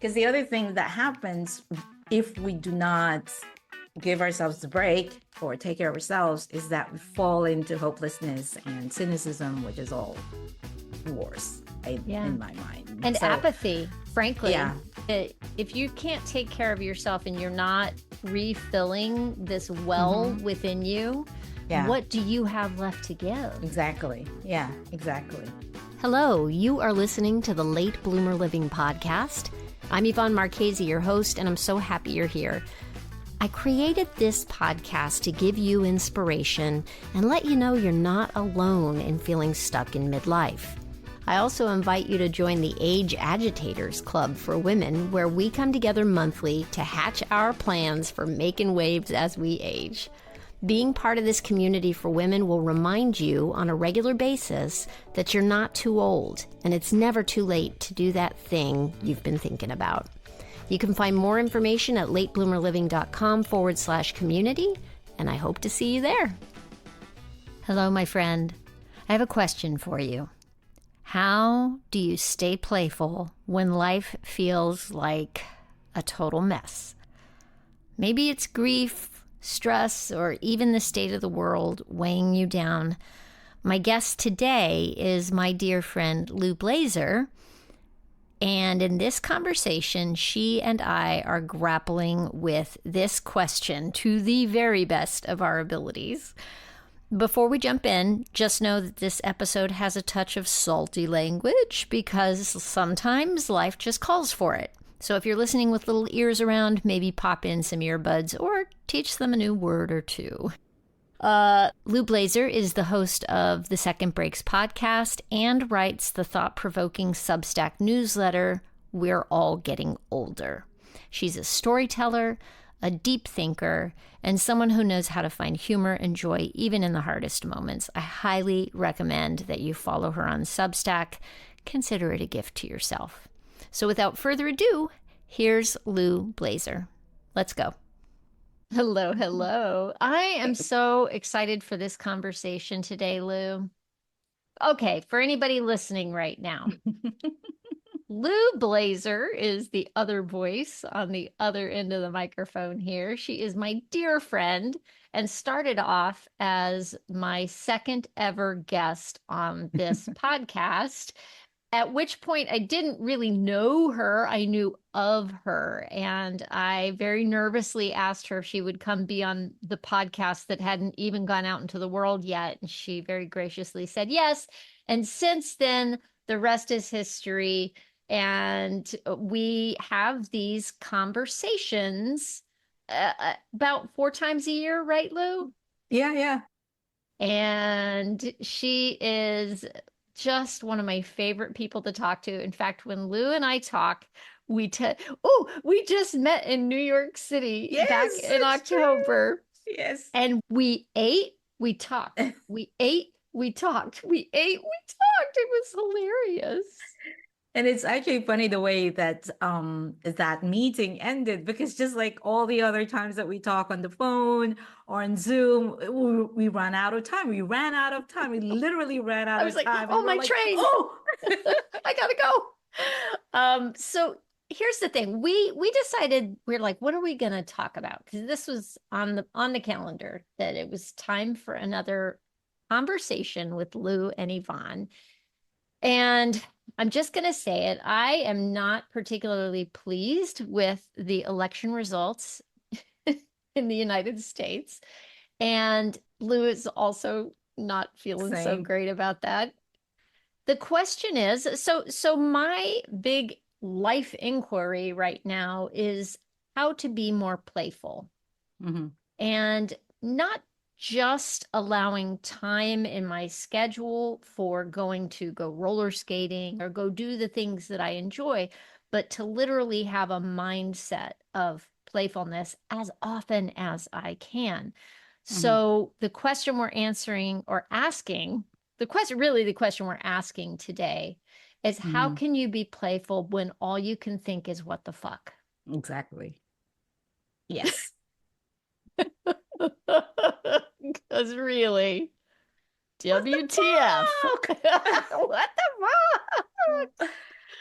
Because the other thing that happens if we do not give ourselves the break or take care of ourselves is that we fall into hopelessness and cynicism, which is all worse in my mind. And apathy, frankly. Yeah. If you can't take care of yourself and you're not refilling this well within you, what do you have left to give? Exactly. Yeah, exactly. Hello, you are listening to the Late Bloomer Living podcast. I'm Yvonne Marchese, your host, and I'm so happy you're here. I created this podcast to give you inspiration and let you know you're not alone in feeling stuck in midlife. I also invite you to join the Age Agitators Club for women, where we come together monthly to hatch our plans for making waves as we age. Being part of this community for women will remind you on a regular basis that you're not too old, and it's never too late to do that thing you've been thinking about. You can find more information at latebloomerliving.com/community, and I hope to see you there. Hello, my friend. I have a question for you. How do you stay playful when life feels like a total mess? Maybe it's grief, stress, or even the state of the world weighing you down. My guest today is my dear friend Lou Blaser. And in this conversation, she and I are grappling with this question to the very best of our abilities. Before we jump in, just know that this episode has a touch of salty language because sometimes life just calls for it. So if you're listening with little ears around, maybe pop in some earbuds or teach them a new word or two. Lou Blaser is the host of the Second Breaks podcast and writes the thought-provoking Substack newsletter, We're All Getting Older. She's a storyteller, a deep thinker, and someone who knows how to find humor and joy even in the hardest moments. I highly recommend that you follow her on Substack. Consider it a gift to yourself. So without further ado, here's Lou Blaser. Let's go. Hello, hello. I am so excited for this conversation today, Lou. Okay, for anybody listening right now, Lou Blaser is the other voice on the other end of the microphone here. She is my dear friend and started off as my second ever guest on this podcast, at which point I didn't really know her. I knew of her, and I very nervously asked her if she would come be on the podcast that hadn't even gone out into the world yet. And she very graciously said yes. And since then, the rest is history. And we have these conversations about 4 times a year, right, Lou? Yeah. And she is just one of my favorite people to talk to. In fact, when Lou and I talk, we just met in New York City back in October. True. Yes. And we ate, we talked. We ate, we talked. We ate, we talked. It was hilarious. And it's actually funny the way that that meeting ended, because just like all the other times that we talk on the phone or on Zoom, we ran out of time. We ran out of time. We literally ran out of time. I was like, oh, my train. Oh, I gotta go. So here's the thing. We decided, we're like, what are we gonna talk about? Because this was on the calendar that it was time for another conversation with Lou and Yvonne. And I'm just going to say it. I am not particularly pleased with the election results in the United States. And Lou is also not feeling so great about that. The question is, so my big life inquiry right now is how to be more playful. And not just allowing time in my schedule for going to go roller skating or go do the things that I enjoy, but to literally have a mindset of playfulness as often as I can. So the question we're answering or asking, the question we're asking today is how can you be playful when all you can think is what the fuck? Exactly. Yes. Because really, WTF? What the fuck?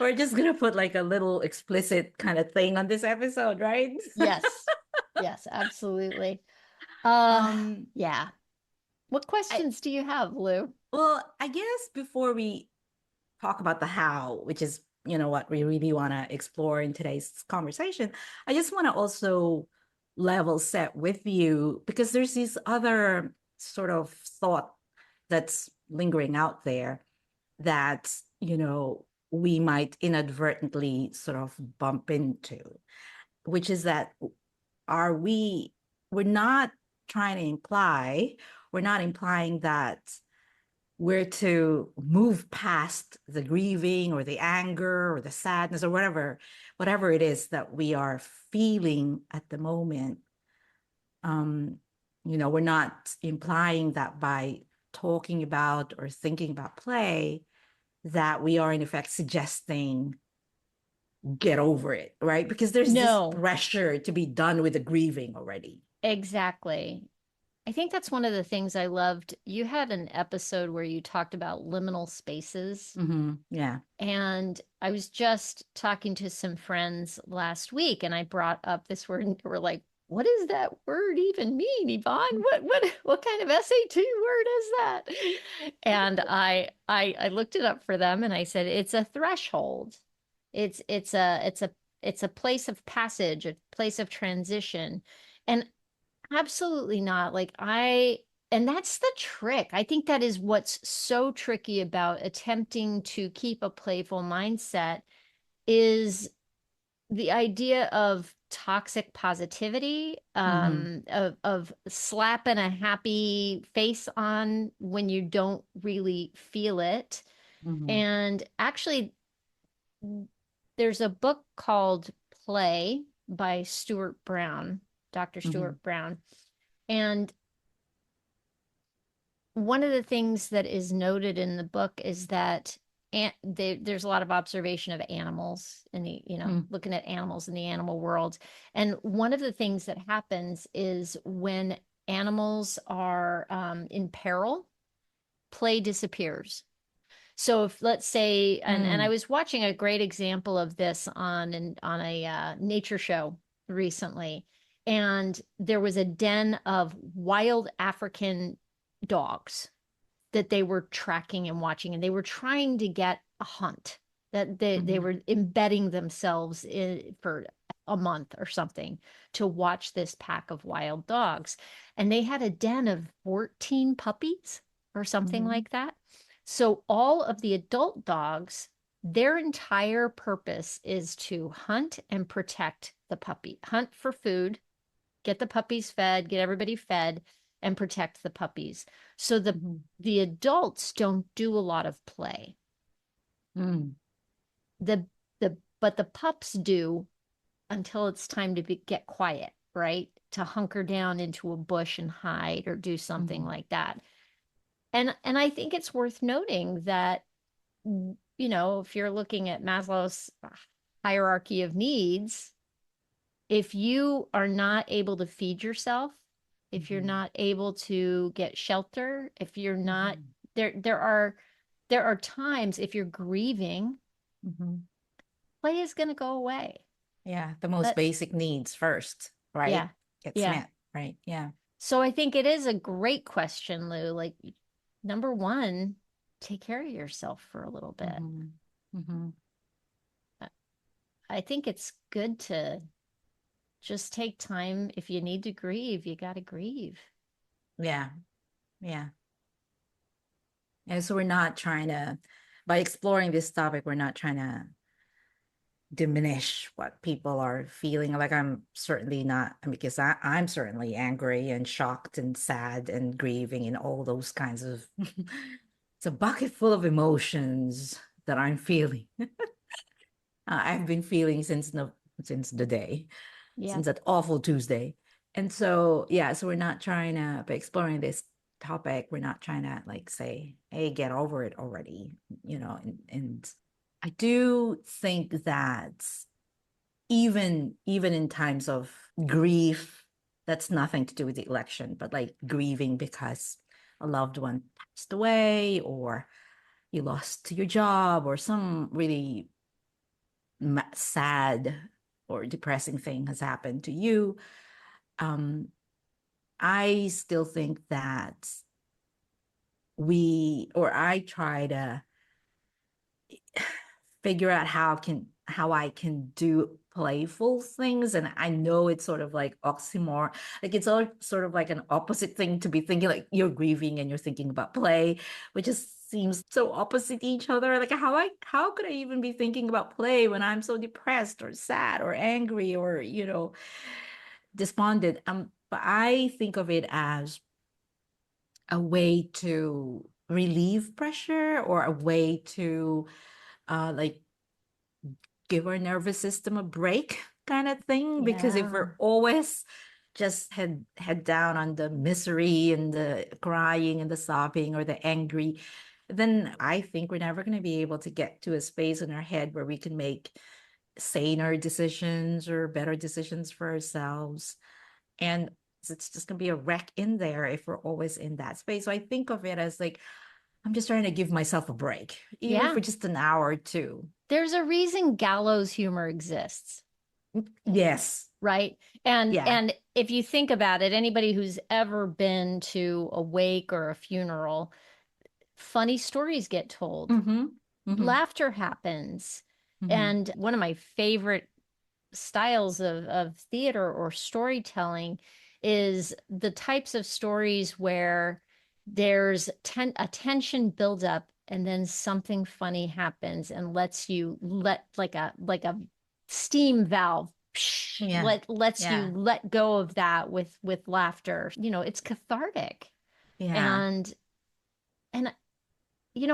We're just gonna put like a little explicit kind of thing on this episode, right? Yes. Yes, absolutely. Um, Yeah. What I questions do you have, Lou? well, I guess before we talk about the how, which is, what we really want to explore in today's conversation, I just want to also level set with you because there's this other sort of thought that's lingering out there that, we might inadvertently sort of bump into, which is that are we, we're not trying to imply, we're not implying that we're to move past the grieving or the anger or the sadness or whatever it is that we are feeling at the moment. um we're not implying that by talking about or thinking about play that we are in effect suggesting get over it, right? Because there's this No, pressure to be done with the grieving already. exactly. I think that's one of the things I loved. You had an episode where you talked about liminal spaces. Yeah. And I was just talking to some friends last week and I brought up this word and they were like, what does that word even mean, Yvonne? What kind of SAT word is that? And I looked it up for them and I said it's a threshold. It's a place of passage, a place of transition. And absolutely not. And that's the trick. I think that is what's so tricky about attempting to keep a playful mindset is the idea of toxic positivity, Mm-hmm. of slapping a happy face on when you don't really feel it. Mm-hmm. And actually, there's a book called Play by Stuart Brown, Dr. Mm-hmm. Stuart Brown. And one of the things that is noted in the book is that there's a lot of observation of animals in the, looking at animals in the animal world. And one of the things that happens is when animals are in peril, play disappears. So if let's say, and I Mm-hmm. was watching a great example of this on a nature show recently, and there was a den of wild African dogs that they were tracking and watching, and they were trying to get a hunt that they Mm-hmm. were embedding themselves in for a month or something to watch this pack of wild dogs. And they had a den of 14 puppies or something Mm-hmm. like that. So all of the adult dogs, their entire purpose is to hunt and protect the puppy, hunt for food, get the puppies fed, get everybody fed, and protect the puppies. So Mm-hmm. the adults don't do a lot of play. Mm-hmm. The but the pups do until it's time to get quiet, right? To hunker down into a bush and hide or do something Mm-hmm. like that. And I think it's worth noting that if you're looking at Maslow's hierarchy of needs, if you are not able to feed yourself, if you're Mm-hmm. not able to get shelter, if you're not Mm-hmm. there are times if you're grieving, Mm-hmm. play is going to go away. Yeah, the most But basic needs first, right? yeah. Gets Yeah. met, right? Yeah. So I think it is a great question, Lou. Like number one, take care of yourself for a little bit. Mm-hmm. Mm-hmm. I think it's good to just take time. If you need to grieve, you got to grieve. Yeah. Yeah. And so we're not trying to, by exploring this topic, we're not trying to diminish what people are feeling. Like I'm certainly not, because I'm certainly angry and shocked and sad and grieving and all those kinds of, it's a bucket full of emotions that I'm feeling. I've been feeling since no, since the day, Yeah. since that awful Tuesday. And so, yeah, so we're not trying to, by exploring this topic, we're not trying to like say, hey, get over it already, and I do think that even in times of grief, that's nothing to do with the election, but like grieving because a loved one passed away or you lost your job or some really sad or depressing thing has happened to you, um, I still think that I try to figure out how I can do playful things. And I know it's sort of like oxymoron, like it's all sort of like an opposite thing to be thinking, like you're grieving and you're thinking about play, which just seems so opposite each other. Like how could I even be thinking about play when I'm so depressed or sad or angry or, despondent? But I think of it as a way to relieve pressure or a way to like give our nervous system a break kind of thing, because if Yeah. we're always just head down on the misery and the crying and the sobbing or the angry, then I think we're never going to be able to get to a space in our head where we can make saner decisions or better decisions for ourselves. And it's just going to be a wreck in there if we're always in that space. So I think of it as like I'm just trying to give myself a break, even Yeah. for just an hour or two. There's a reason gallows humor exists, Yes. right? Yeah. And if you think about it, anybody who's ever been to a wake or a funeral, funny stories get told. Mm-hmm. Mm-hmm. Laughter happens. Mm-hmm. And one of my favorite styles of theater or storytelling is the types of stories where there's a tension builds up and then something funny happens and lets you let like a steam valve Yeah. lets you Yeah. let go of that with laughter. It's cathartic. Yeah. And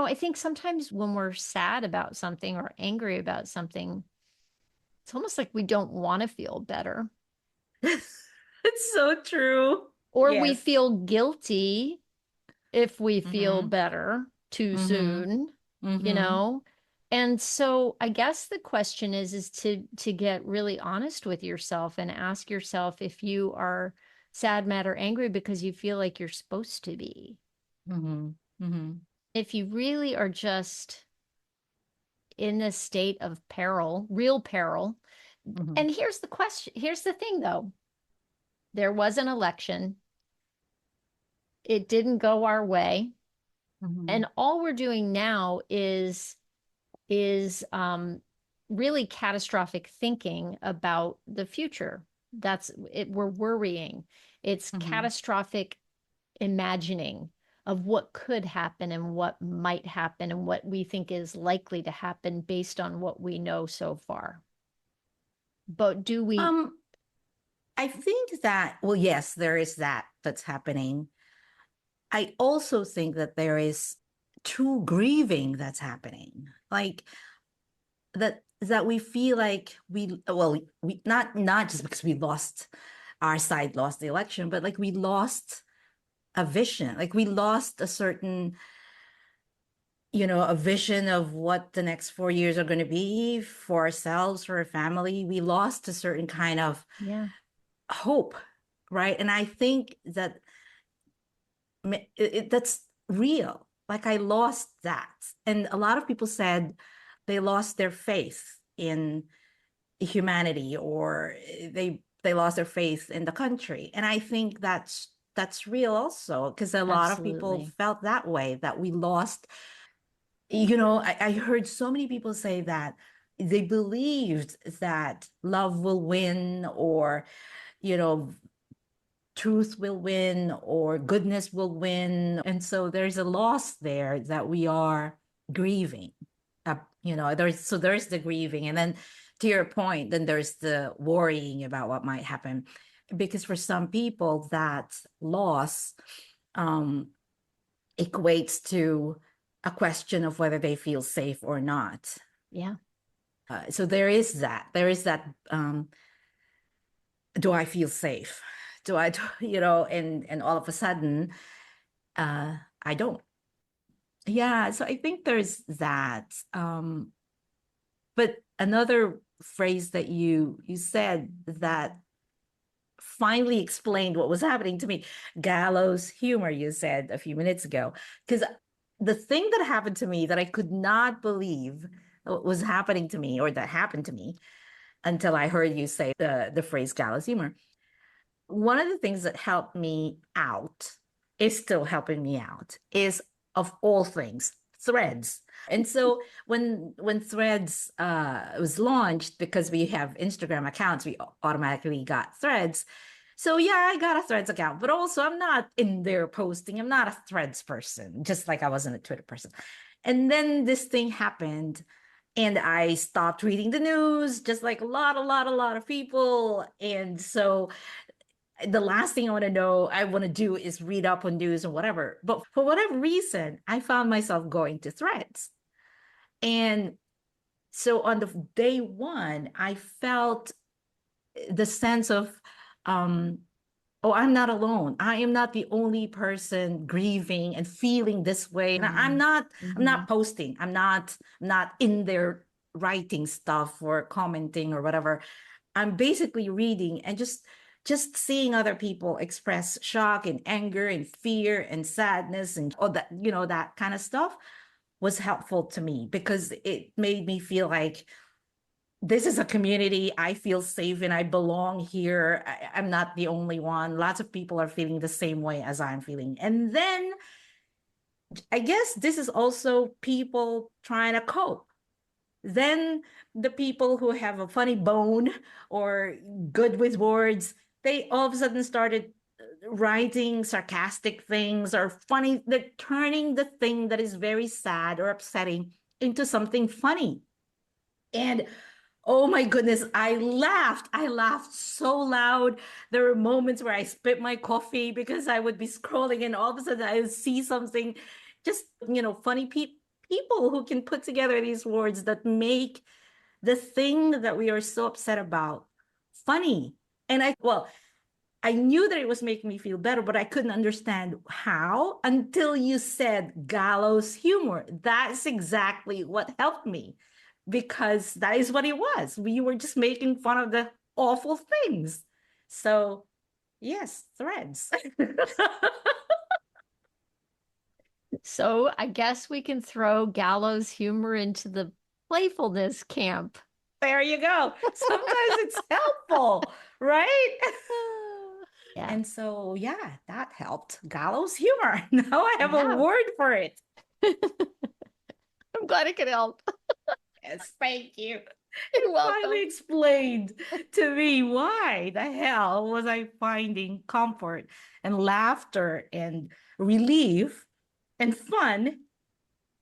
I think sometimes when we're sad about something or angry about something, it's almost like we don't want to feel better, It's so true. or we Yes. feel guilty if we feel Mm-hmm. better too Mm-hmm. soon, you Mm-hmm. know? And so I guess the question is to get really honest with yourself and ask yourself if you are sad, mad, or angry because you feel like you're supposed to be. Mm-hmm. Mm-hmm. If you really are just in this state of peril, real peril. Mm-hmm. And here's the question. Here's the thing though. There was an election. It didn't go our way. Mm-hmm. And all we're doing now is really catastrophic thinking about the future. That's it. We're worrying. It's Mm-hmm. catastrophic imagining of what could happen and what might happen and what we think is likely to happen based on what we know so far. But do we? Um, I think that, well, yes, there is that's happening. I also think that there is true grieving that's happening. Like that we feel like we not just because we lost our side lost the election, but like we lost a vision, like we lost a certain, a vision of what the next 4 years are going to be for ourselves, for our family. We lost a certain kind of Yeah, hope, right? And I think that that's real. Like I lost that. And a lot of people said they lost their faith in humanity, or they lost their faith in the country. And I think that's real also, because a lot of people absolutely. felt that way, that we lost. I heard so many people say that they believed that love will win, or you know truth will win, or goodness will win. And so there's a loss there that we are grieving. There's the grieving. And then to your point, then there's the worrying about what might happen. Because for some people, that loss um, equates to a question of whether they feel safe or not. Yeah. So there is that do I feel safe? Do I, and all of a sudden, I don't. Yeah, so I think there's that. But another phrase that you said that finally explained what was happening to me, gallows humor, you said a few minutes ago. Because the thing that happened to me that I could not believe, was happening to me or that happened to me until I heard you say the phrase gallows humor. One of the things that helped me out is still helping me out is of all things threads. And so when threads was launched, because we have Instagram accounts, we automatically got threads. So yeah, I got a threads account, but also I'm not in there posting. I'm not a threads person, just like I wasn't a Twitter person. And then this thing happened and I stopped reading the news, just like a lot of people. And so the last thing I want to do is read up on news and whatever. But for whatever reason, I found myself going to threads. And so on the day one, I felt the sense of, um, oh, I'm not alone. I am not the only person grieving and feeling this way. And I'm Mm-hmm. not posting. I'm not in there writing stuff or commenting or whatever. I'm basically reading and just seeing other people express shock and anger and fear and sadness and all that, that kind of stuff was helpful to me because it made me feel like this is a community. I feel safe and I belong here. I'm not the only one. Lots of people are feeling the same way as I'm feeling. And then I guess this is also people trying to cope. Then the people who have a funny bone or good with words, they all of a sudden started writing sarcastic things or funny. They're turning the thing that is very sad or upsetting into something funny. And oh my goodness, I laughed. I laughed so loud. There were moments where I spit my coffee because I would be scrolling and all of a sudden I would see something just, funny people who can put together these words that make the thing that we are so upset about funny. And I knew that it was making me feel better, but I couldn't understand how until you said gallows humor. That's exactly what helped me because that is what it was. We were just making fun of the awful things. So, yes, threads. So I guess we can throw gallows humor into the playfulness camp. There you go. Sometimes it's helpful, right? Yeah, And so, yeah, that helped. Gallows humor. Now I have a yeah. word for it. I'm glad it could help. Yes, thank you. You're It finally welcome. explained to me why the hell was I finding comfort and laughter and relief and fun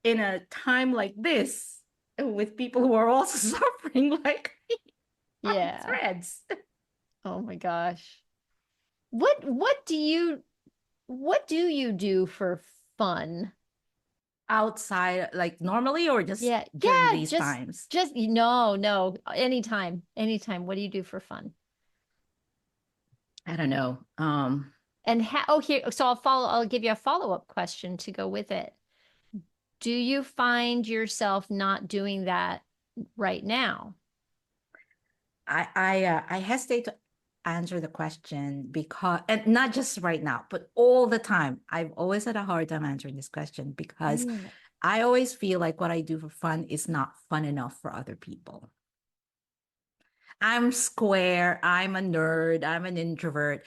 in a time like this with people who are also suffering like me on Yeah. threads. Oh my gosh. What do you do for fun? Outside, like normally, or just Yeah, during yeah, these just times? just no, no, anytime. Anytime. What do you do for fun? I don't know. And how, oh, here, so I'll give you a follow-up question to go with it. Do you find yourself not doing that right now? I hesitate to answer the question because, and not just right now, but all the time. I've always had a hard time answering this question because Mm. I always feel like what I do for fun is not fun enough for other people. I'm square, I'm a nerd, I'm an introvert.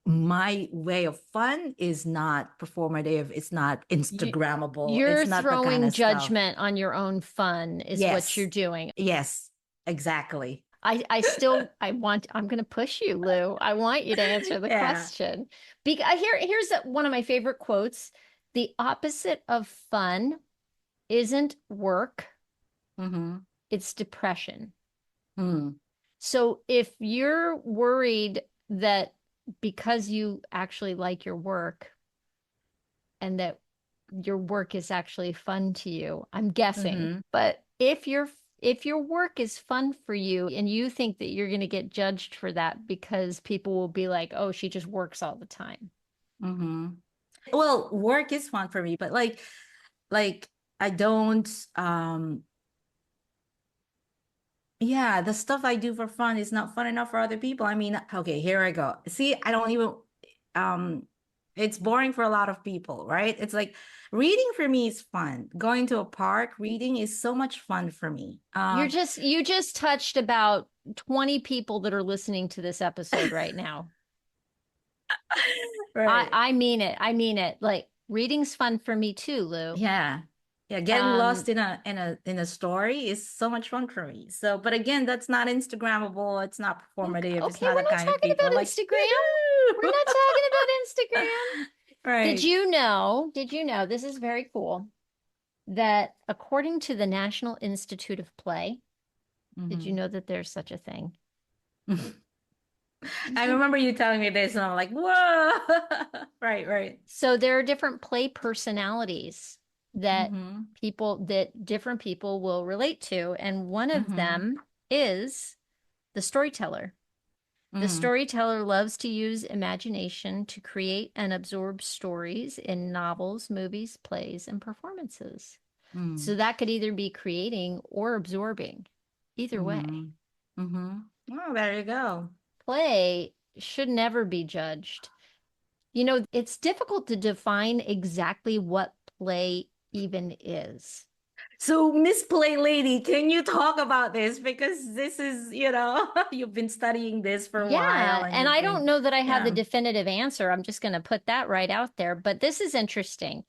My way of fun is not performative, it's not You, Instagrammable, it's you're not the kind throwing of stuff. judgment on your own fun is what you're Yes, doing. yes, exactly. I'm going to push you, Lou. I want you to answer the Yeah. question. Here's one of my favorite quotes. The opposite of fun isn't work, Mm-hmm. it's depression. Mm. So if you're worried that because you actually like your work and that your work is actually fun to you, I'm guessing, Mm-hmm. but if your work is fun for you and you think that you're going to get judged for that because people will be like, "Oh, she just works all the time." Mm-hmm. Well, work is fun for me, but like I don't yeah, the stuff I do for fun is not fun enough for other people. I mean, okay, here I go. See, I don't even um It's boring for a lot of people, right? It's like reading for me is fun. Going to a park, reading is so much fun for me. You just touched about 20 people that are listening to this episode right now. Right. I mean it. I mean it. Like reading's fun for me too, Lou. Yeah. Yeah, getting lost Um, in a story is so much fun for me. So, but again, that's not Instagrammable. It's not performative. It's okay, not we're the not kind of talking people about like, Instagram. We're not "Woohoo!" talking about Instagram. Right. Did you know, this is very cool, that according to the National Institute of Play, did you Hmm. know that there's such a thing? I remember you telling me this, and I'm like, whoa. Right, right. So there are different play personalities that Mm-hmm. different people will relate to, and one of Mm-hmm. them is the storyteller. The Mm-hmm. storyteller loves to use imagination to create and absorb stories in novels, movies, plays, and performances. So that could either be creating or absorbing. Either way, Mm-hmm. Mm-hmm. Oh, there you go. play should never be judged. You know, it's difficult to define exactly what play even is. So, Miss Play Lady, can you talk about this? Because this is, you've been studying this for a while Yeah, and and you've I don't been, know that I have the yeah. definitive answer. I'm just going to put that right out there, but this is interesting.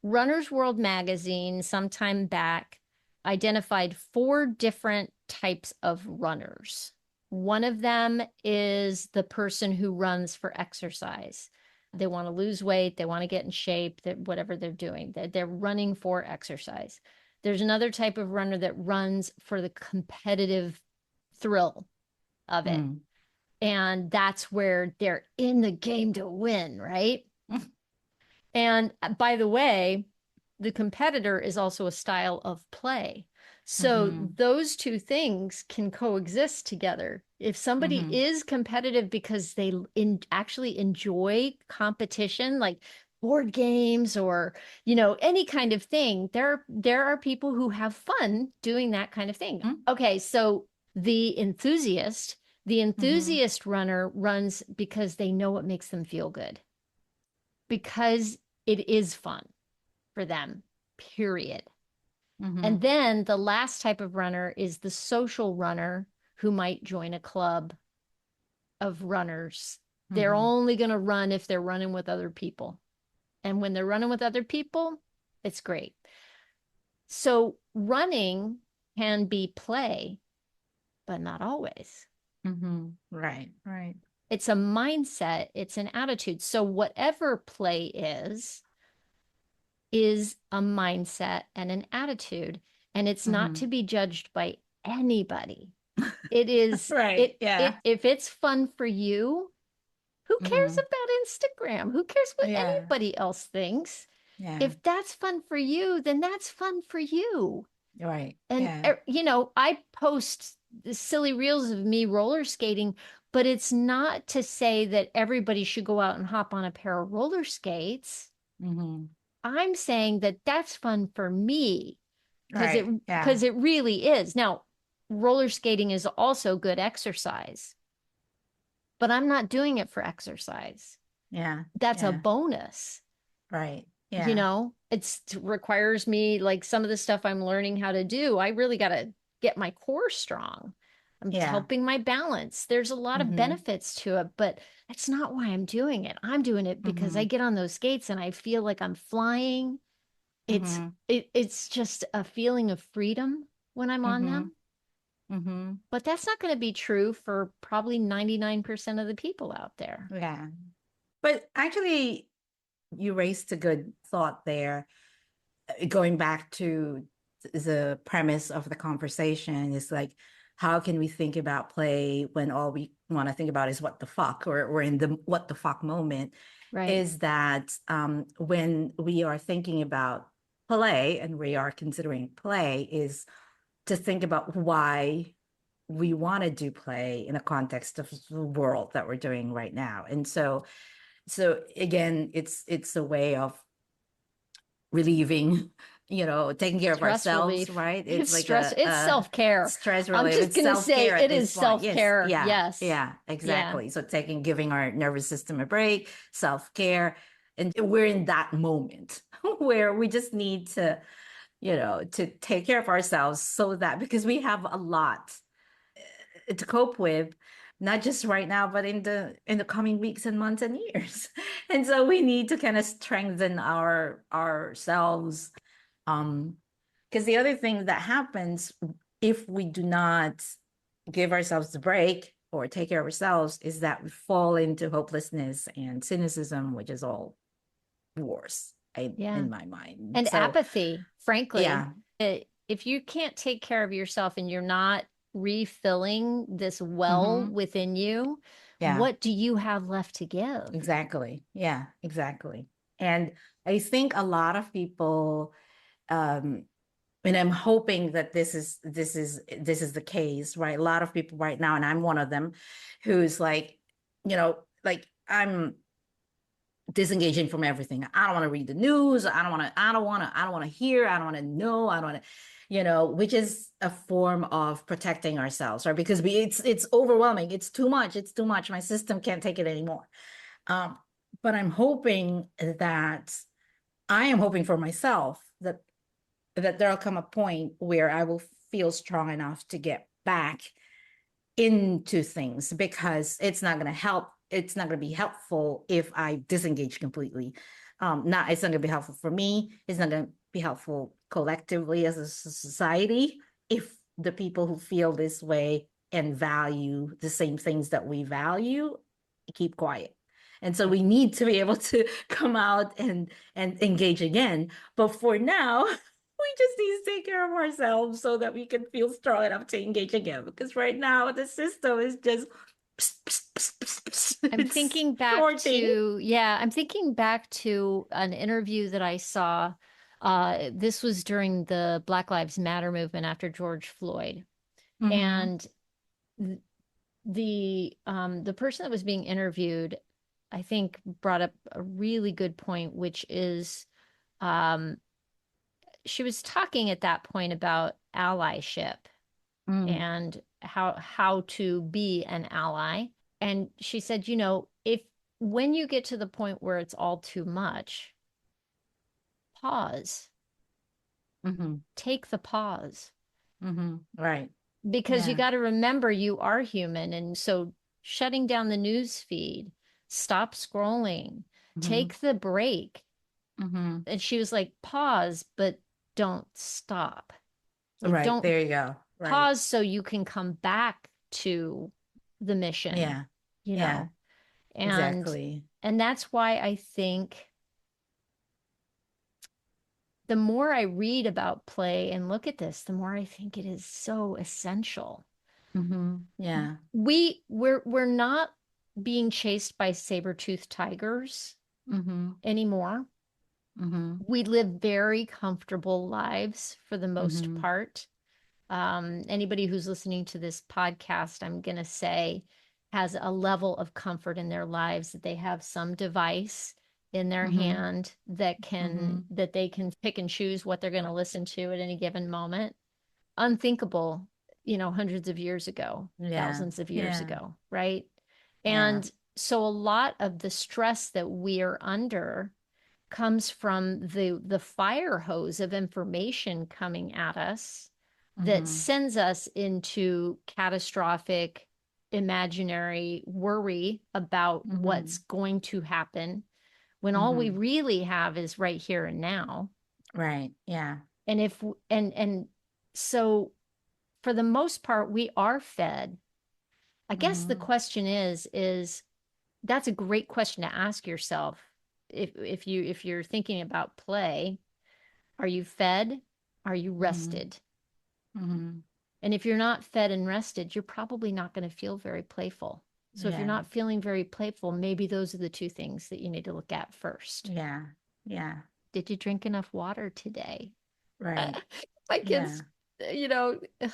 Runner's World magazine, sometime back, identified four different types of runners. One of them is the person who runs for exercise. They want to lose weight, they want to get in shape, that whatever they're doing, they're running for exercise. There's another type of runner that runs for the competitive thrill of it. Mm. And that's where they're in the game to win, right? And by the way, the competitor is also a style of play. So Mm-hmm. those two things can coexist together. If somebody Mm-hmm. is competitive because actually enjoy competition, like board games or any kind of thing, there are people who have fun doing that kind of thing. Okay, so the enthusiast, the Mm-hmm. enthusiast runner runs because they know what makes them feel good, because it is fun for them, period. Mm-hmm. And then the last type of runner is the social runner who might join a club of runners. They're Mm-hmm. only going to run if they're running with other people. And when they're running with other people, it's great. So running can be play, but not always. Mm-hmm. Right, right. It's a mindset, it's an attitude. So, whatever play is a mindset and an attitude, and it's not Mm-hmm. to be judged by anybody. It is Right, yeah. it if it's fun for you, who cares Mm-hmm. about Instagram? Who cares what Yeah, anybody else thinks? yeah. If that's fun for you, then that's fun for you. Right, And yeah. I post the silly reels of me roller skating, but it's not to say that everybody should go out and hop on a pair of roller skates. Mm-hmm. I'm saying that that's fun for me because it Right, yeah. because it really is. Now, roller skating is also good exercise, but I'm not doing it for exercise. Yeah, That's a yeah. bonus. Right, yeah. It requires me, like some of the stuff I'm learning how to do. I really got to get my core strong. I'm Yeah. helping my balance. There's a lot of Mm-hmm. benefits to it, but that's not why I'm doing it. I'm doing it because I Mm-hmm. get on those skates and I feel like I'm flying. Mm-hmm. It's just a feeling of freedom when I'm on Mm-hmm. them. Mm-hmm. But that's not going to be true for probably 99% of the people out there. Yeah. But actually, you raised a good thought there. Going back to the premise of the conversation is like, how can we think about play when all we want to think about is what the fuck, or we're in the what the fuck moment? Right. Is that when we are thinking about play and we are considering play, is to think about why we want to do play in a context of the world that we're doing right now. And so again, it's a way of relieving, taking care of Stress ourselves, relief. right? It's It's like stress. It's a self-care. stress I'm relief. just It's going to say self-care at it this is point. Yes, self-care. yeah, Yes. yeah, Yeah. exactly. So giving our nervous system a break, self-care. And we're in that moment where we just need to, to take care of ourselves so that because we have a lot to cope with, not just right now, but in the coming weeks and months and years. And so we need to kind of strengthen ourselves. Because the other thing that happens if we do not give ourselves the break or take care of ourselves is that we fall into hopelessness and cynicism, which is all worse Yeah. in my mind. And So apathy, frankly. yeah. If you can't take care of yourself and you're not refilling this well Hmm. within you, Yeah, what do you have left to give? exactly. Yeah, exactly. And I think a lot of people, um, and I'm hoping that this is the case, right? A lot of people right now, and I'm one of them, who's like, like I'm disengaging from everything. I don't want to read the news. I don't want to hear. I don't want to know. I don't want to, which is a form of protecting ourselves, right? Because it's overwhelming. It's too much. It's too much. My system can't take it anymore. Um, but I am hoping for myself that there'll come a point where I will feel strong enough to get back into things because it's not going to help. It's not going to be helpful if I disengage completely. Not It's not going to be helpful for me. It's not going to be helpful collectively as a society if the people who feel this way and value the same things that we value keep quiet. And so we need to be able to come out and engage again. But for now, we just need to take care of ourselves so that we can feel strong enough to engage again. Because right now the system is just I'm it's thinking back sorting. to, yeah, I'm thinking back to an interview that I saw. This was during the Black Lives Matter movement after George Floyd. Mm-hmm. And the person that was being interviewed, I think, brought up a really good point, which is um, she was talking at that point about allyship Mm. and how to be an ally. And she said, if when you get to the point where it's all too much, pause, Mm-hmm. take the pause, Mm-hmm. Right. because you Yeah. got to remember you are human. And so shutting down the news feed, stop scrolling, Mm-hmm. take the break. Mm-hmm. And she was like, pause, but don't stop. Like, Right. don't There you go. Right. pause so you can come back to the mission, Yeah. you Yeah. know? And Exactly. and that's why I think the more I read about play and look at this, the more I think it is so essential. Mm-hmm. Yeah. We're not being chased by saber-toothed tigers Mm-hmm. anymore. Mm-hmm. We live very comfortable lives for the most Mm-hmm. part. Anybody who's listening to this podcast, I'm going to say, has a level of comfort in their lives that they have some device in their Mm-hmm. hand Mm-hmm. that they can pick and choose what they're going to listen to at any given moment. Unthinkable, hundreds of years ago, Yeah. thousands of years Yeah. ago, right? Yeah. And so a lot of the stress that we're under comes from the fire hose of information coming at us that Mm-hmm. sends us into catastrophic imaginary worry about Mm-hmm. what's going to happen when all we Mm-hmm. really have is right here and now. Right. Yeah. And if and so for the most part we are fed. I guess the Mm-hmm. question is that's a great question to ask yourself. If you're thinking about play, are you fed? Are you Mm-hmm. rested? Mm-hmm. And if you're not fed and rested, you're probably not going to feel very playful. So if you're Yeah. not feeling very playful, maybe those are the two things that you need to look at first. Yeah. Yeah. Did you drink enough water today? Right. My Yeah. kids,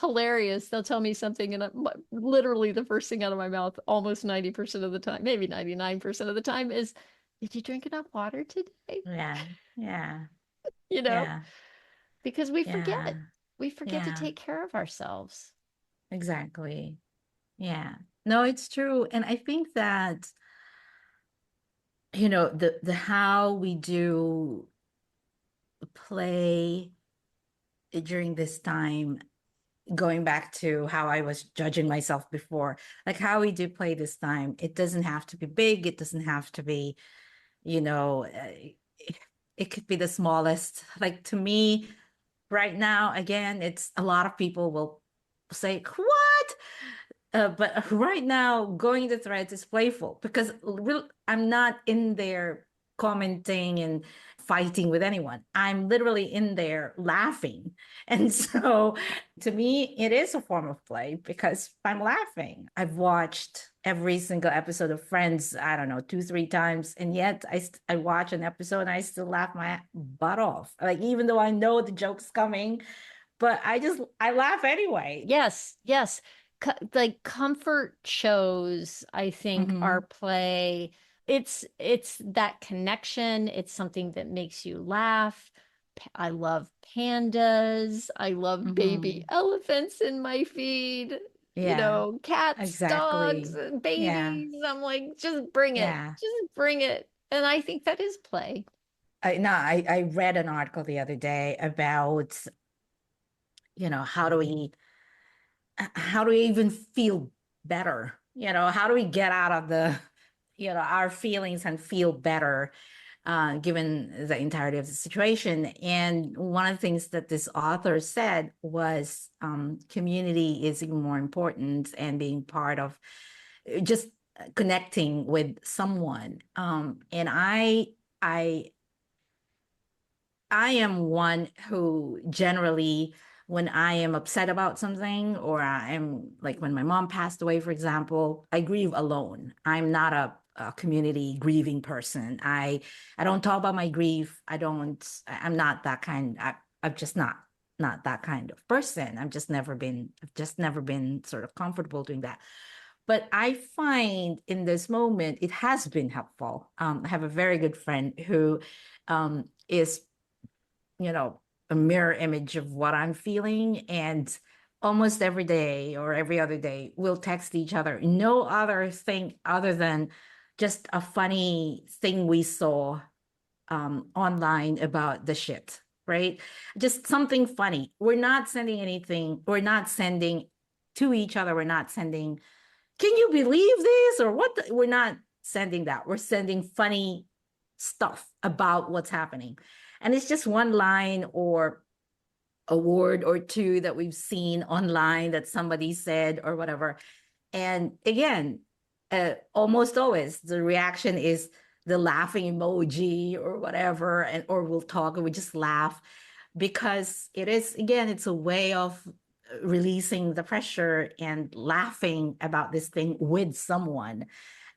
hilarious. They'll tell me something, and literally the first thing out of my mouth, almost 90% of the time, maybe 99% of the time, is, did you drink enough water today? Yeah. Yeah. You know, Yeah. because we Yeah. forget. We forget to Yeah. take care of ourselves. Exactly. Yeah. No, it's true. And I think that the how we do play during this time, going back to how I was judging myself before, like how we do play this time, it doesn't have to be big, it doesn't have to be, you know, it could be the smallest. Like to me, right now, again, it's a lot of people will say, "What?" But right now, going to threads is playful because I'm not in there commenting and fighting with anyone. I'm literally in there laughing. And so to me, it is a form of play because I'm laughing. I've watched every single episode of Friends, I don't know, two, three times. And yet I watch an episode and I still laugh my butt off. Like, even though I know the joke's coming, but I laugh anyway. Yes, yes. Like comfort shows, I think, are Mm-hmm. play. It's that connection. It's something that makes you laugh. I love pandas. I love baby Mm-hmm. elephants in my feed. Yeah, Cats, dogs, exactly. and Yeah, babies. I'm like, just bring it. yeah. Just bring it. And I think that is play. I read an article the other day about, how do we even feel better? How do we get out of our feelings and feel better, given the entirety of the situation? And one of the things that this author said was, community is even more important, and being part of just connecting with someone. And I I am one who generally, when I am upset about something, or I am like when my mom passed away, for example, I grieve alone. I'm not a community grieving person. I don't talk about my grief. I'm not that kind. I'm just not that kind of person. I've just never been sort of comfortable doing that. But I find in this moment it has been helpful. I have a very good friend who is, you know, a mirror image of what I'm feeling. And almost every day or every other day, we'll text each other. No other thing other than just a funny thing we saw online about the shit, right? Just something funny. We're not sending anything. We're not sending to each other. We're not sending, can you believe this? Or what? We're not sending that. We're sending funny stuff about what's happening. And it's just one line or a word or two that we've seen online that somebody said or whatever. And again, almost always the reaction is the laughing emoji or whatever, and or we'll talk and we just laugh because it is, again, it's a way of releasing the pressure and laughing about this thing with someone.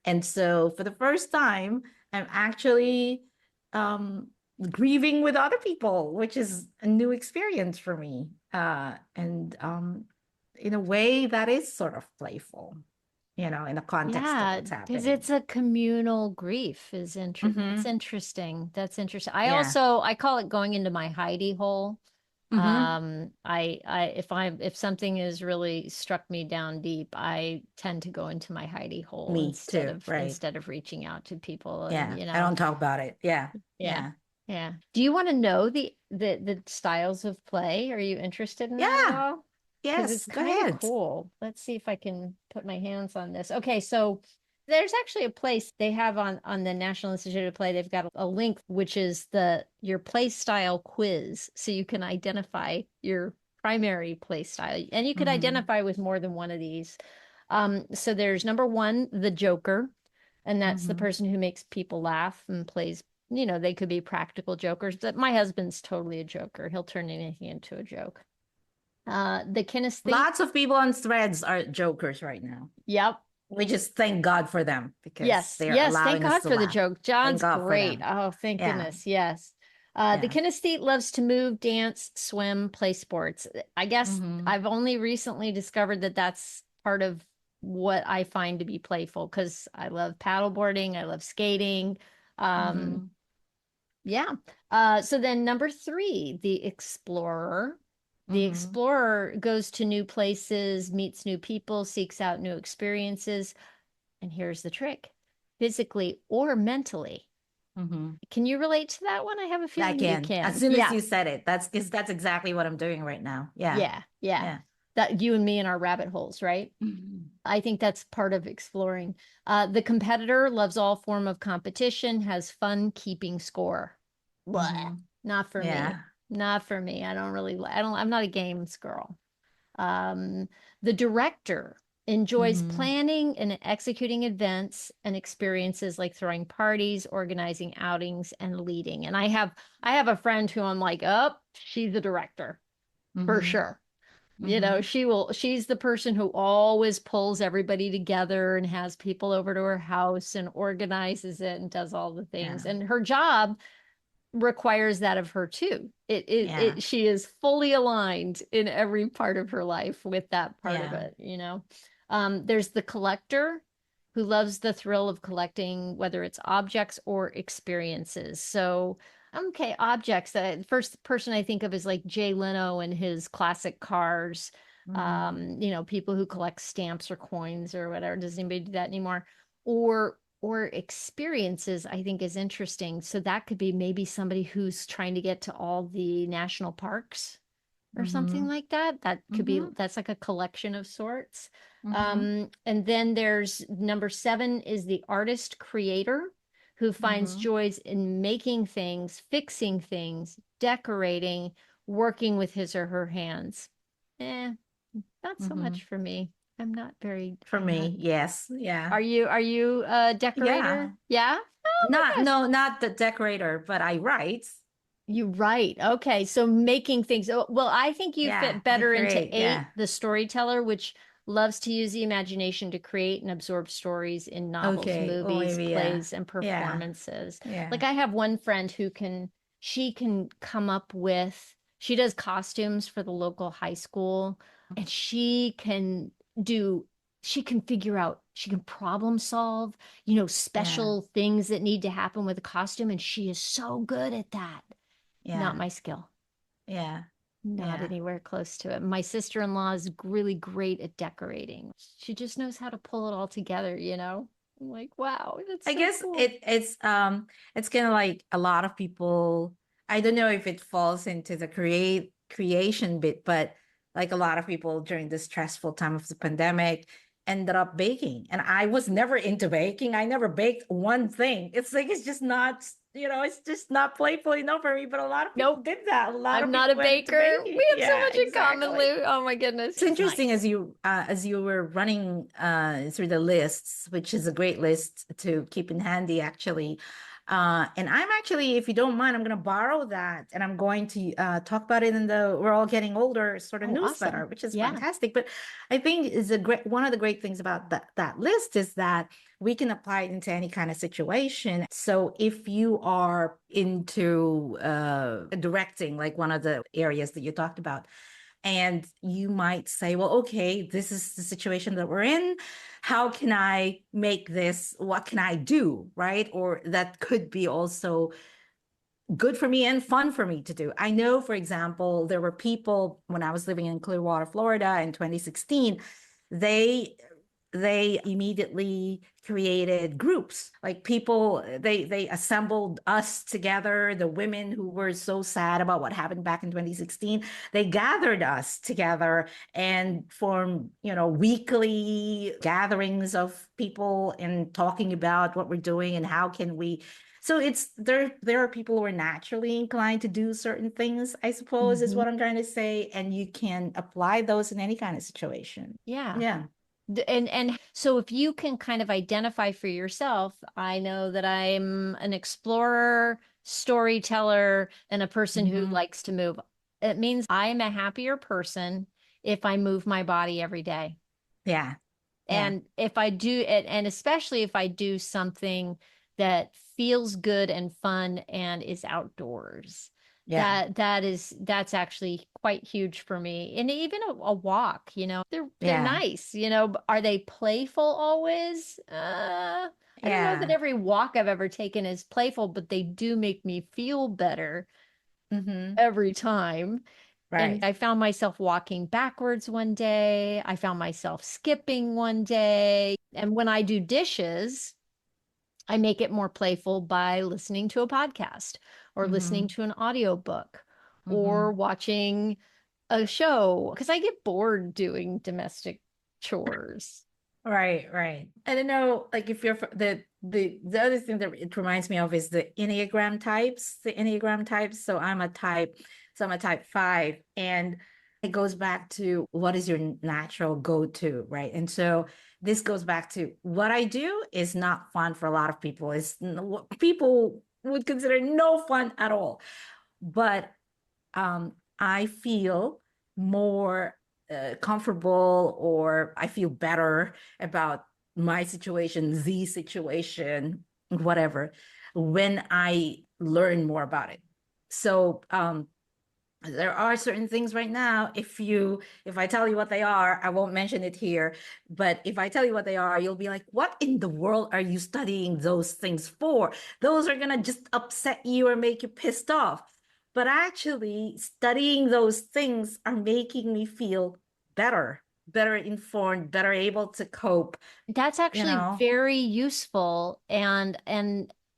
And so for the first time, I'm actually um, grieving with other people, which is a new experience for me. And in a way that is sort of playful, in the context of Yeah, what's because happening. it's a communal grief that's Mm-hmm. interesting. That's interesting. Yeah. I call it going into my hidey hole. Mm-hmm. If something has really struck me down deep, I tend to go into my hidey hole Me too. Right. instead of reaching out to people and Yeah. I don't talk about it. Yeah. yeah. Yeah. Yeah. Do you want to know the styles of play? Are you interested in that at Yeah. all? Because Yes. it's Go kind of ahead. cool. Let's see if I can put my hands on this. Okay, so there's actually a place they have on the National Institute of Play. They've got a link which is the your play style quiz, so you can identify your primary play style, and you could Mm-hmm. identify with more than one of these. So there's number one, the Joker, and that's the Mm-hmm. person who makes people laugh and plays. They could be practical jokers. But my husband's totally a joker. He'll turn anything into a joke. The kinesthete. Lots of people on threads are jokers right now. Yep. We just thank God for them because Yes. they're Yes. Thank allowing us God to for the laugh. joke. Thank John's God for great. them. Oh, thank Yeah. goodness. Yes. The Yeah. kinesthete loves to move, dance, swim, play sports. I guess Mm-hmm. I've only recently discovered that that's part of what I find to be playful because I love paddleboarding. I love skating. Um, Mm-hmm. Yeah. So then number three, the explorer. The Mm-hmm. explorer goes to new places, meets new people, seeks out new experiences. And here's the trick. physically or mentally. Mm-hmm. Can you relate to that one? I have a I feeling you can. As can. soon as Yeah. you said it, that's because that's exactly what I'm doing right now. Yeah. Yeah. Yeah. Yeah. That you and me and our rabbit holes, right? Mm-hmm. I think that's part of exploring. The competitor loves all form of competition, has fun keeping score. Blah. Mm-hmm. Not for me. Yeah. Not for me. I don't really, I'm not a games girl. Um, the director enjoys Mm-hmm. planning and executing events and experiences like throwing parties, organizing outings, and leading. And I have a friend who I'm like, oh, she's the director for Mm-hmm. sure. Mm-hmm. She's the person who always pulls everybody together and has people over to her house and organizes it and does all the things. Yeah. And her job requires that of her too. Yeah. She is fully aligned in every part of her life with that part of Yeah. it. There's the collector who loves the thrill of collecting, whether it's objects or experiences. So, okay, objects. The first person I think of is like Jay Leno and his classic cars. Mm-hmm. People who collect stamps or coins or whatever. Does anybody do that anymore? Or experiences, I think is interesting. So that could be maybe somebody who's trying to get to all the national parks or something Mm-hmm. like that. Mm-hmm. That's like a collection of sorts. Mm-hmm. And then there's number 7 is the artist creator who finds Mm-hmm. joys in making things, fixing things, decorating, working with his or her hands. Eh, not so Mm-hmm. much for me. For I'm not me, yes. Yeah. are you a Yeah. decorator? Yeah? Oh Not, my gosh. no, not the decorator, but I write. You right. Okay. So making things. Oh, well, I think you Yeah. fit I better into create. 8, Yeah. the storyteller, which loves to use the imagination to create and absorb stories in novels, Okay. Well, movies, maybe, yeah. plays, and Yeah. performances. Like Yeah. I have one friend she can come up with, she does costumes for the local high school, and do, she can figure out, she can problem solve, Yeah. special things that need to happen with a costume. And she is so good at that. Not Yeah. my skill. Yeah. Not Yeah. anywhere close to it. My sister-in-law is really great at decorating. She just knows how to pull it all together. I'm like, wow, that's I so guess cool. it's kind of like a lot of people. I don't know if it falls into the creation bit, but like a lot of people during this stressful time of the pandemic ended up baking. And I was never into baking. I never baked one thing. It's like it's just not, it's just not playful enough for me. But a lot of people Nope. did that. A lot I'm of not a people went into baker. baking. We have so Yeah, much in common, exactly. Lou. Oh my goodness. It's It's interesting nice. as you were running through the lists, which is a great list to keep in handy, actually. And I'm actually, if you don't mind, I'm going to borrow that, and I'm going to talk about it in the "We're All Getting Older" sort of Oh, newsletter, awesome. which is Yeah. fantastic. But I think is a great one of the great things about that list is that we can apply it into any kind of situation. So if you are into directing, like one of the areas that you talked about, and you might say, well, okay, this is the situation that we're in. How can I make this? What can I do? Right. Or that could be also good for me and fun for me to do. I know, for example, there were people when I was living in Clearwater, Florida in 2016, they they immediately created groups, like people, they assembled us together, the women who were so sad about what happened back in 2016. They gathered us together and formed, weekly gatherings of people and talking about what we're doing and how can we. So it's there are people who are naturally inclined to do certain things, I suppose, is Hmm. what I'm trying to say, and you can apply those in any kind of situation. Yeah. Yeah. And so if you can kind of identify for yourself, I know that I'm an explorer, storyteller, and a person who Hmm. likes to move. It means I'm a happier person if I move my body every day. Yeah. Yeah. And if I do it, and especially if I do something that feels good and fun and is outdoors, Yeah. that's actually quite huge for me. And even a walk, they're Yeah. nice, but are they playful always? I don't know that Yeah. every walk I've ever taken is playful, but they do make me feel better Hmm. every time. And Right. I found myself walking backwards one day. I found myself skipping one day. And when I do dishes, I make it more playful by listening to a podcast or listening Mm-hmm. to an audiobook or Mm-hmm. watching a show because I get bored doing domestic chores. Right, right. I don't know, like if you're the other thing that it reminds me of is the Enneagram types, the Enneagram types. So I'm a type 5, and it goes back to what is your natural go-to, right? And so this goes back to what I do is not fun for a lot of people. What people would consider no fun at all. But I feel more comfortable, or I feel better about my situation, the situation, whatever, when I learn more about it. So there are certain things right now, if I tell you what they are, I won't mention it here, but if I tell you what they are, you'll be like, what in the world are you studying those things for? Those are gonna just upset you or make you pissed off. But actually studying those things are making me feel better informed, better able to cope, That's you actually know. very useful and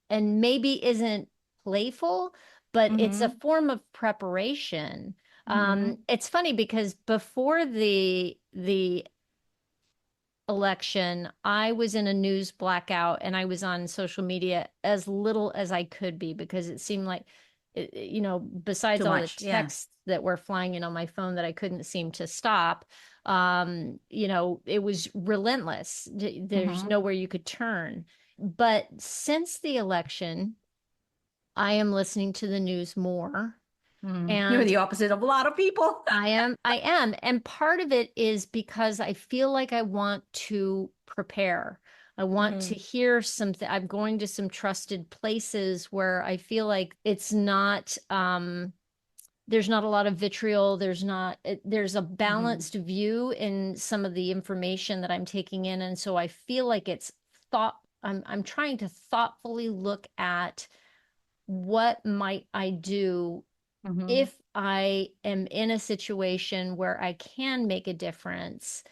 maybe isn't playful, but it's a Mm-hmm. form of preparation. Mm-hmm. It's funny because before the election, I was in a news blackout and I was on social media as little as I could be because it seemed like, besides Too all the much. Yeah. texts that were flying in on my phone that I couldn't seem to stop, it was relentless. There's Mm-hmm. nowhere you could turn. But since the election, I am listening to the news more. Mm. You're And the opposite of a lot of people. I am. And part of it is because I feel like I want to prepare. I want to Mm-hmm. hear something. I'm going to some trusted places where I feel like it's not, there's not a lot of vitriol. There's a Mm-hmm. balanced view in some of the information that I'm taking in. And so I feel like I'm trying to thoughtfully look at what might I do Mm-hmm. if I am in a situation where I can make a difference,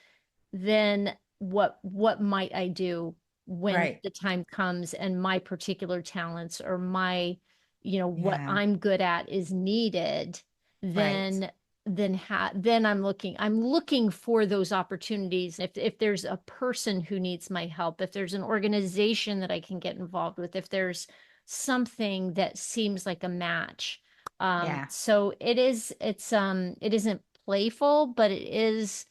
then what might I do when Right. the time comes and my particular talents or what Yeah. I'm good at is needed, Right. then I'm looking for those opportunities. If there's a person who needs my help, if there's an organization that I can get involved with, if there's something that seems like a match. Yeah. So it isn't playful, but it is,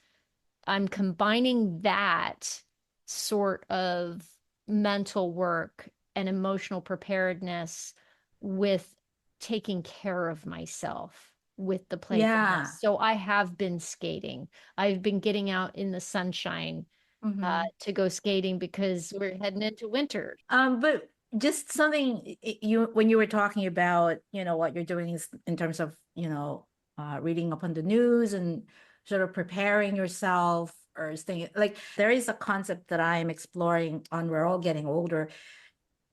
I'm combining that sort of mental work and emotional preparedness with taking care of myself with the playfulness. Yeah. So I have been skating. I've been getting out in the sunshine Mm-hmm. to go skating because we're heading into winter. But just something you when you were talking about, what you're doing is in terms of, reading up on the news and sort of preparing yourself or staying like there is a concept that I am exploring on We're All Getting Older,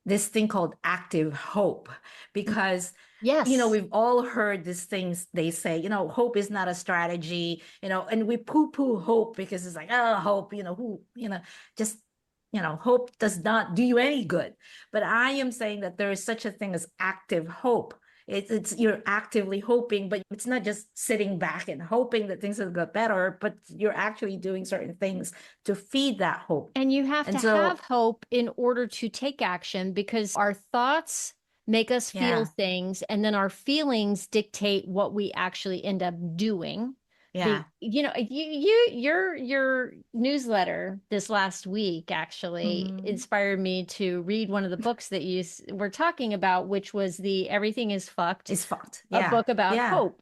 this thing called active hope, because Yes. we've all heard these things they say, hope is not a strategy, and we poo-poo hope because it's like, oh, hope, who, just, hope does not do you any good. But I am saying that there is such a thing as active hope. It's you're actively hoping, but it's not just sitting back and hoping that things will get better, but you're actually doing certain things to feed that hope. And you have to And have so, hope in order to take action because our thoughts make us feel yeah, things, and then our feelings dictate what we actually end up doing. yeah. Your newsletter this last week actually Mhm. inspired me to read one of the books that were talking about, which was the Everything is Fucked, It's fucked. a Yeah. book about Yeah. hope.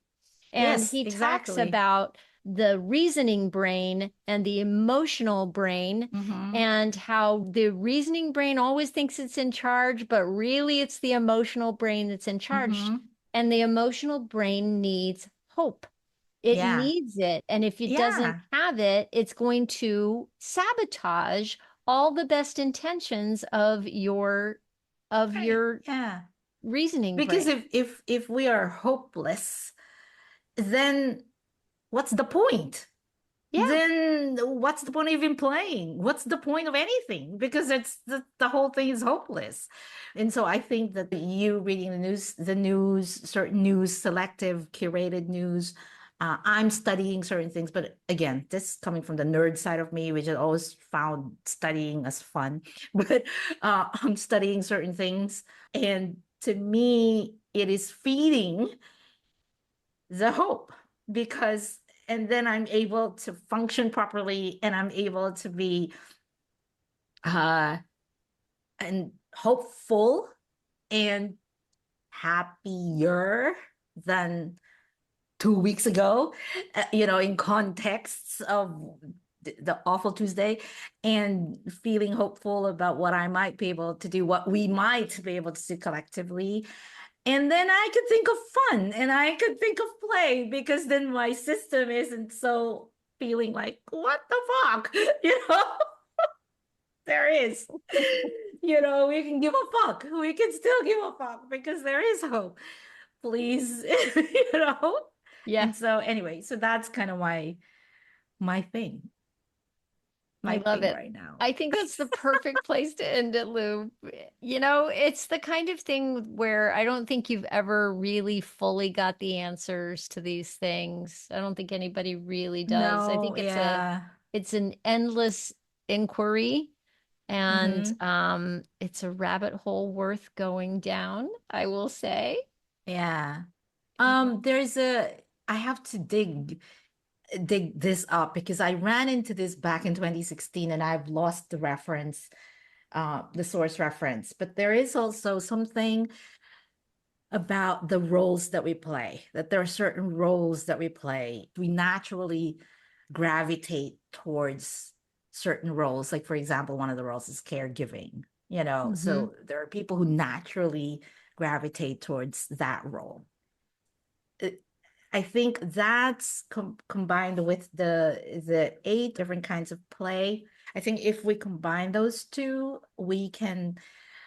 And Yes, he talks exactly. about the reasoning brain and the emotional brain, Mm-hmm. and how the reasoning brain always thinks it's in charge, but really it's the emotional brain that's in charge. Mm-hmm. And the emotional brain needs hope. It Yeah. needs it. And if it doesn't Yeah. have it, it's going to sabotage all the best intentions of Right. your Yeah. reasoning Because brain. if we are hopeless, then what's the point? Yeah. then what's the point of even playing? What's the point of anything? Because it's the whole thing is hopeless. And so I think that you reading the news, certain news, selective, curated news, I'm studying certain things, but again, this coming from the nerd side of me, which I always found studying as fun. But I'm studying certain things, and to me, it is feeding the hope because and then I'm able to function properly and I'm able to be uh and hopeful and happier than 2 weeks ago, in contexts of the awful Tuesday, and feeling hopeful about what I might be able to do, what we might be able to do collectively. And then I could think of fun and I could think of play because then my system isn't so feeling like, what the fuck? You know, there is, we can give a fuck. We can still give a fuck because there is hope. Please, you know? Yeah. And so anyway, so that's kind of my thing, I my love thing it. right now. I think that's the perfect place to end it, Lou. It's the kind of thing where I don't think you've ever really fully got the answers to these things. I don't think anybody really does. I No, think yeah. it's an endless inquiry, and Hmm. it's a rabbit hole worth going down, I will say. Yeah. Yeah. I have to dig this up because I ran into this back in 2016 and I've lost the source reference. But there is also something about the roles that we play, that there are certain roles that we play. We naturally gravitate towards certain roles. Like, for example, one of the roles is caregiving, Hmm. so there are people who naturally gravitate towards that role. I think that's combined with the 8 different kinds of play. I think if we combine those two, we can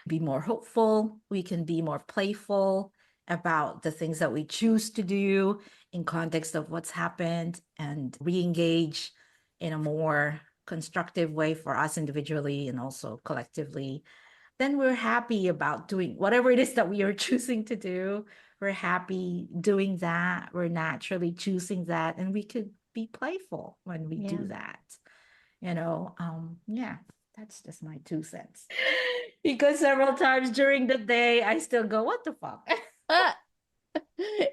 be more hopeful, we can be more playful about the things that we choose to do in context of what's happened and re-engage in a more constructive way for us individually and also collectively. Then we're happy about doing whatever it is that we are choosing to do. We're happy doing that. We're naturally choosing that. And we could be playful when we Yeah. do that. Yeah, that's just my 2 cents. Because several times during the day, I still go, what the fuck? Ah,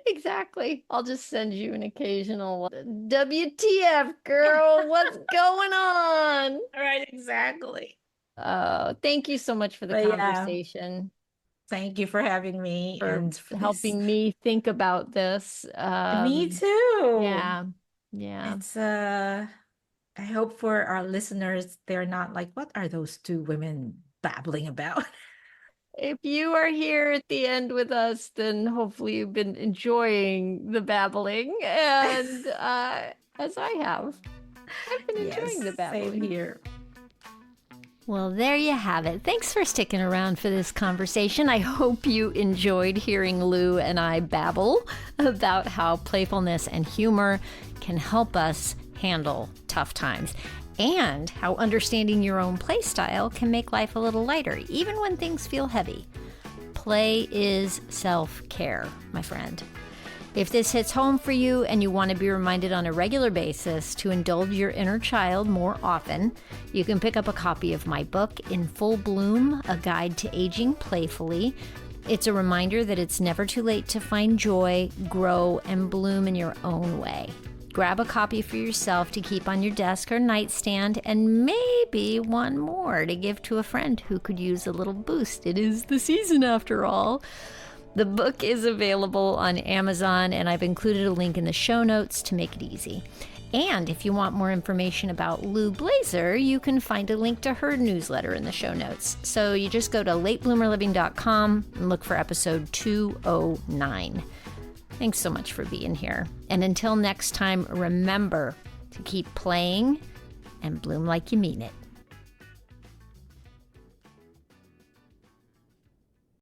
exactly. I'll just send you an occasional WTF, girl. What's going on? Right, exactly. Oh, thank you so much for the But yeah, conversation, thank you for having me for and for this. helping me think about this. Me too. Yeah, yeah. It's I hope for our listeners, they're not like, what are those two women babbling about? If you are here at the end with us, then hopefully you've been enjoying the babbling, and as I have, I've been Yes, enjoying the same babbling. here. Well, there you have it. Thanks for sticking around for this conversation. I hope you enjoyed hearing Lou and I babble about how playfulness and humor can help us handle tough times, and how understanding your own play style can make life a little lighter, even when things feel heavy. Play is self-care, my friend. If this hits home for you and you want to be reminded on a regular basis to indulge your inner child more often, you can pick up a copy of my book, In Full Bloom, A Guide to Aging Playfully. It's a reminder that it's never too late to find joy, grow, and bloom in your own way. Grab a copy for yourself to keep on your desk or nightstand, and maybe one more to give to a friend who could use a little boost. It is the season after all. The book is available on Amazon, and I've included a link in the show notes to make it easy. And if you want more information about Lou Blaser, you can find a link to her newsletter in the show notes. So you just go to latebloomerliving.com and look for episode 209. Thanks so much for being here. And until next time, remember to keep playing and bloom like you mean it.